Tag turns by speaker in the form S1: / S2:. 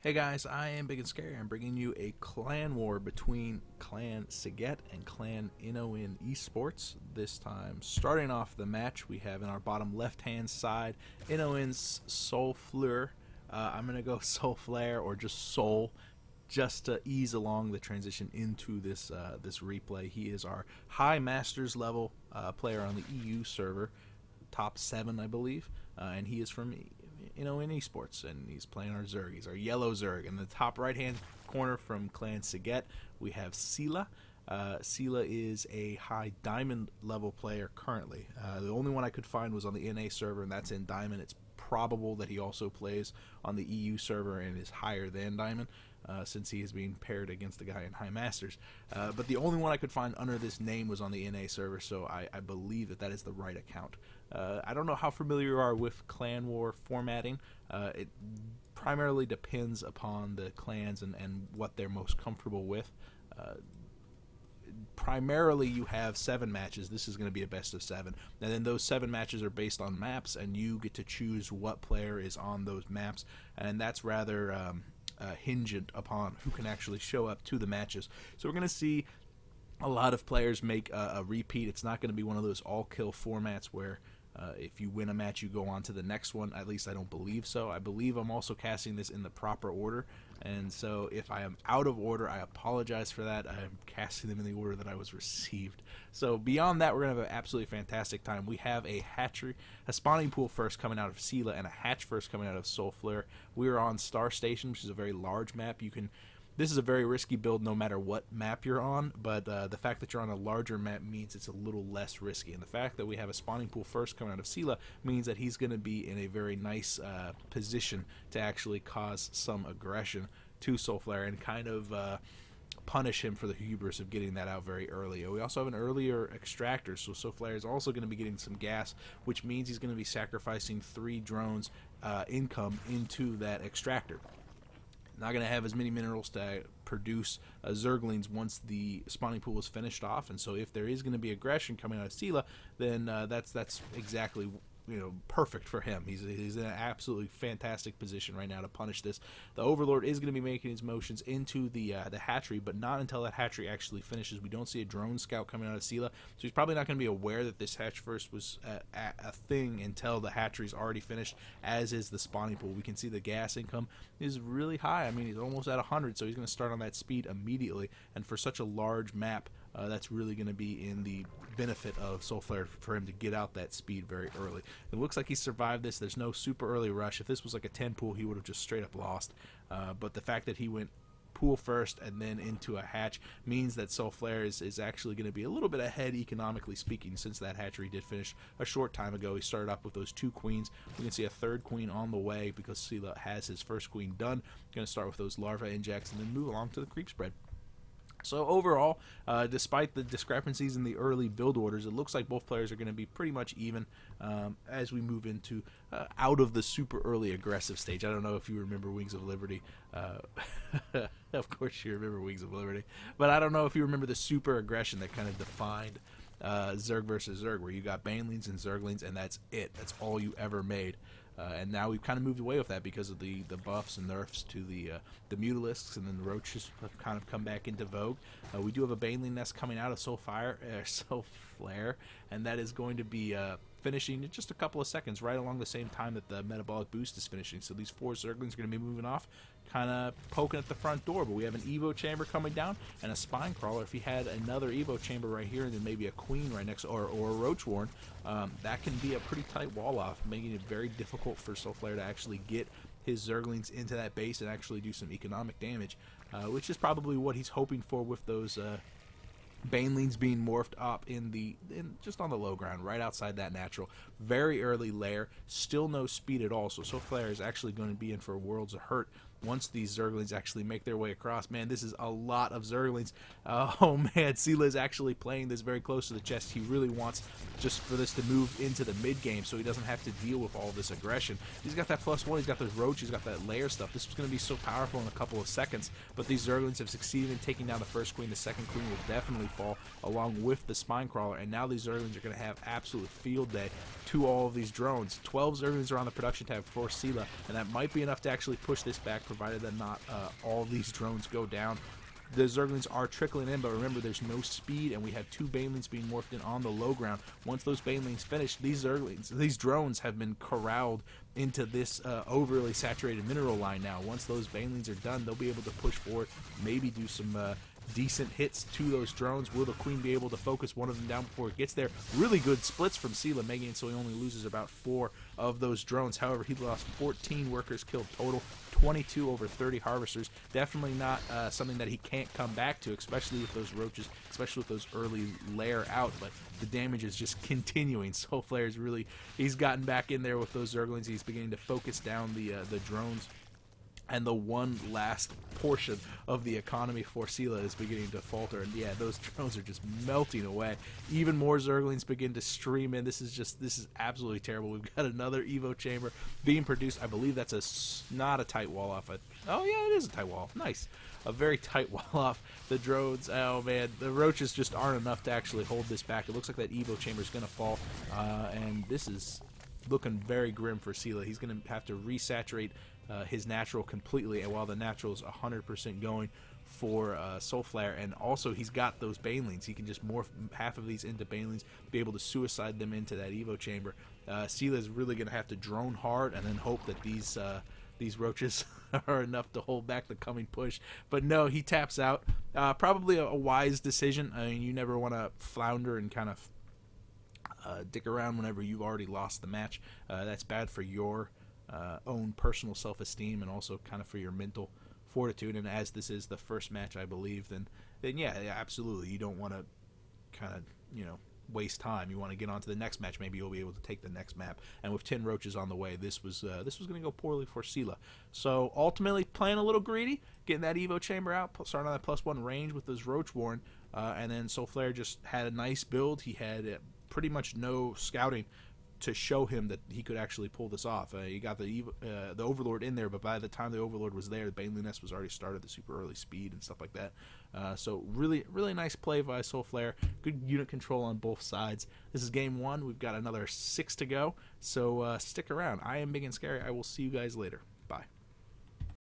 S1: Hey guys, I am Big and Scary. I'm bringing you a clan war between Clan Sgeht and Clan NoN Esports. This time, starting off the match, we have in our bottom left-hand side NoN's soulFLURE. I'm going to go soulFLURE or just Soul, just to ease along the transition into this replay. He is our high masters level player on the EU server, top 7, I believe, and he is from in esports, and he's playing our Zerg. He's our yellow Zerg. In the top right hand corner from Clan Sgeht, we have Cella. Cella is a high diamond level player currently. The only one I could find was on the NA server, and that's in diamond. It's probable that he also plays on the EU server and is higher than diamond, since he is being paired against the guy in high masters. But the only one I could find under this name was on the NA server, so I believe that is the right account. I don't know how familiar you are with clan war formatting. It primarily depends upon the clans and what they're most comfortable with. Primarily, you have 7 matches. This is going to be a best of 7, and then those 7 matches are based on maps, and you get to choose what player is on those maps, and that's rather hingent upon who can actually show up to the matches. So we're going to see a lot of players make a repeat. It's not going to be one of those all-kill formats where if you win a match, you go on to the next one. At least I don't believe so. I believe I'm also casting this in the proper order, and so if I am out of order, I apologize for that. I am casting them in the order that I was received. So beyond that, we're going to have an absolutely fantastic time. We have a hatchery, a spawning pool first coming out of Cella, and a hatch first coming out of soulFLURE. We are on Star Station, which is a very large map. This is a very risky build no matter what map you're on, but the fact that you're on a larger map means it's a little less risky. And the fact that we have a spawning pool first coming out of Cella means that he's going to be in a very nice position to actually cause some aggression to soulFLURE and kind of punish him for the hubris of getting that out very early. We also have an earlier extractor, so soulFLURE is also going to be getting some gas, which means he's going to be sacrificing 3 drones income into that extractor. Not going to have as many minerals to produce Zerglings once the spawning pool is finished off, and so if there is going to be aggression coming out of Cella, then that's exactly perfect for him. He's in an absolutely fantastic position right now to punish this. The Overlord is going to be making his motions into the hatchery, but not until that hatchery actually finishes. We don't see a drone scout coming out of Cella, so he's probably not going to be aware that this hatch first was a thing until the hatchery's already finished, as is the spawning pool. We can see the gas income is really high. I mean, he's almost at 100, so he's going to start on that speed immediately, and for such a large map, that's really going to be in the benefit of soulFLURE for him to get out that speed very early. It looks like he survived this. There's no super early rush. If this was like a 10 pool, he would have just straight up lost. But the fact that he went pool first and then into a hatch means that soulFLURE is actually going to be a little bit ahead economically speaking, since that hatchery did finish a short time ago. He started up with those 2 queens. We can see a 3rd queen on the way because Cella has his 1st queen done. Going to start with those larva injects and then move along to the creep spread. So overall, despite the discrepancies in the early build orders, it looks like both players are going to be pretty much even as we move into out of the super early aggressive stage. I don't know if you remember Wings of Liberty. Of course you remember Wings of Liberty. But I don't know if you remember the super aggression that kind of defined Zerg versus Zerg, where you got Banelings and Zerglings, and that's it. That's all you ever made. And now we've kind of moved away with that because of the buffs and nerfs to the Mutalisks, and then the Roaches have kind of come back into vogue. We do have a Baneling nest coming out of soulFLURE, and that is going to be finishing in just a couple of seconds, right along the same time that the metabolic boost is finishing. So these 4 Zerglings are going to be moving off, kind of poking at the front door. But we have an Evo chamber coming down and a spine crawler. If he had another Evo chamber right here and then maybe a queen right next, or a Roach Warren, that can be a pretty tight wall off, making it very difficult for soulFLURE to actually get his Zerglings into that base and actually do some economic damage, which is probably what he's hoping for with those Banelings being morphed up just on the low ground, right outside that natural. Very early lair, still no speed at all, so soulFLURE is actually going to be in for worlds of hurt once these Zerglings actually make their way across. Man, this is a lot of Zerglings. Oh man, Cella is actually playing this very close to the chest. He really wants just for this to move into the mid game so he doesn't have to deal with all this aggression. He's got that +1, he's got those roach, he's got that layer stuff. This is going to be so powerful in a couple of seconds, but these Zerglings have succeeded in taking down the 1st queen. The 2nd queen will definitely fall along with the spine crawler, and now these Zerglings are going to have absolute field day to all of these drones. 12 Zerglings are on the production tab for Cella, and that might be enough to actually push this back provided that not all these drones go down. The Zerglings are trickling in, but remember, there's no speed, and we have 2 Banelings being morphed in on the low ground. Once those Banelings finish, these Zerglings, these drones have been corralled into this overly saturated mineral line now. Once those Banelings are done, they'll be able to push forward, maybe do some decent hits to those drones. Will the Queen be able to focus one of them down before it gets there? Really good splits from Cella, making it so he only loses about 4 of those drones. However, he lost 14 workers killed total, 22 over 30 harvesters. Definitely not something that he can't come back to, especially with those roaches, especially with those early lair out. But the damage is just continuing. soulFLURE is really, he's gotten back in there with those Zerglings. He's beginning to focus down the drones. And the one last portion of the economy for Cella is beginning to falter. And yeah, those drones are just melting away. Even more Zerglings begin to stream in. This is absolutely terrible. We've got another Evo chamber being produced. I believe that's not a tight wall off. Oh yeah, it is a tight wall. Nice. A very tight wall off. The drones, oh man, the roaches just aren't enough to actually hold this back. It looks like that Evo chamber is going to fall. And this is looking very grim for Cella. He's going to have to resaturate his natural completely, and while the natural is 100% going for soulFLURE, and also he's got those Banelings. He can just morph half of these into Banelings, be able to suicide them into that Evo chamber. Cella is really going to have to drone hard and then hope that these roaches are enough to hold back the coming push. But no, he taps out. Probably a wise decision. I mean, you never want to flounder and kind of dick around whenever you've already lost the match. That's bad for your own personal self-esteem and also kind of for your mental fortitude. And as this is the first match, I believe, then yeah, absolutely, you don't want to kind of, you know, waste time. You want to get on to the next match. Maybe you'll be able to take the next map. And with 10 roaches on the way, this was going to go poorly for Cella. So ultimately, playing a little greedy, getting that Evo chamber out, starting on that +1 range with those Roach Warren, and then soulFLURE just had a nice build. He had pretty much no scouting to show him that he could actually pull this off. He got the Overlord in there, but by the time the Overlord was there, the Baneling Nest was already started, the super early speed and stuff like that. So really nice play by soulFLURE. Good unit control on both sides. This is game 1. We've got another 6 to go, so stick around. I am Big and Scary. I will see you guys later. Bye.